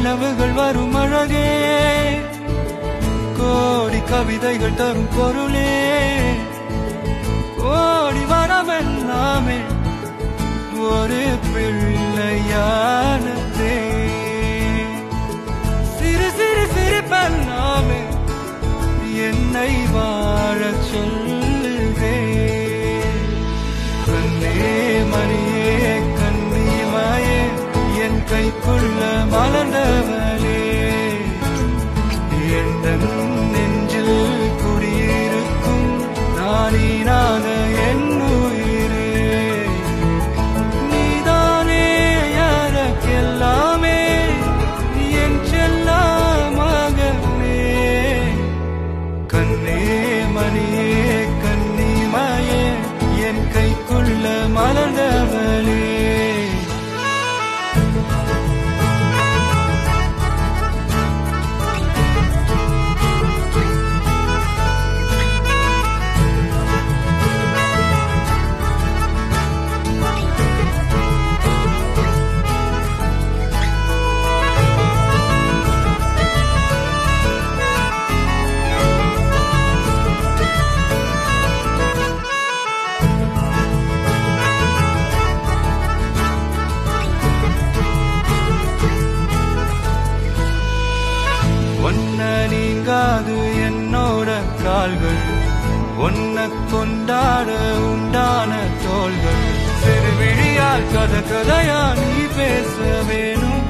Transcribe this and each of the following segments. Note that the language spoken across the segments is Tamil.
கனவுகள் வரும் அழகே, கோடி கவிதைகள் தரும் பொருளே, ஓடி வரவெல்லாமே ஒரு பிள்ளையானதே, சிறு சிறு சிரிப்பெல்லாமே என்னை வாழச் சொல்லுதே. கண்ணே மணியே கண்ணிமாயே என் கைக்குள்ள மலர்ந்தவளே, என் நெஞ்சில் குடியிருக்கும் நானீனாக என் உயிரே, நீதானே யாருக்கெல்லாமே என் செல்லமகனே. கண்ணே மணியே கண்ணிமாயே என் கைக்குள்ள மலர்ந்தவளே. ஒன்ன நீங்காது என்னோட கால்கள், ஒன்ன கொண்டாட உண்டான தோள்கள், சிறு விழியால் கதை கதையா நீ பேச வேணும்,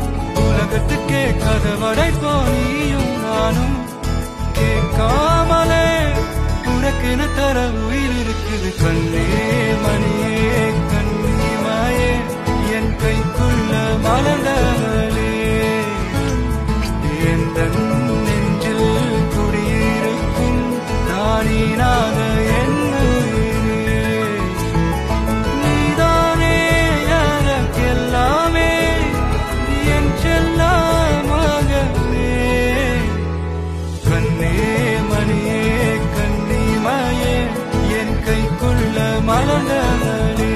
உலகத்துக்கே கதை வடைப்போ நீயும் நானும், கேட்காமலே உனக்கென தர உயிர் இருக்குது. கண்ணே மணியே கண்ணிமாயே என் கைக்குள்ள மலர்ந்தவளே, என் நெஞ்சில் குடியிருக்கும் நானீனாக என் உயிரே, நீதானே யாருக்கெல்லாமே என் செல்லமகனே. கண்ணே மணியே கண்ணிமாயே என் கைக்குள்ள மலர்ந்தவளே.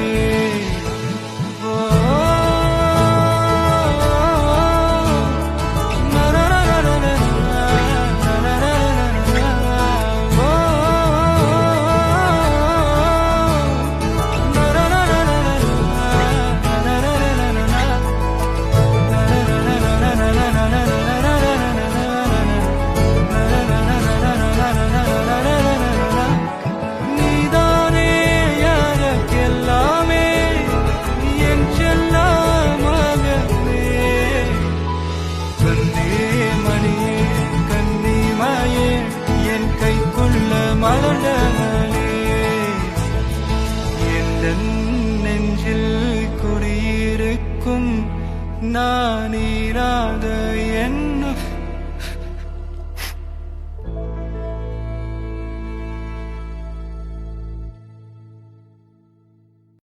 மலர்ந்தவளே, என் நெஞ்சில் குடியிருக்கும் நானீராக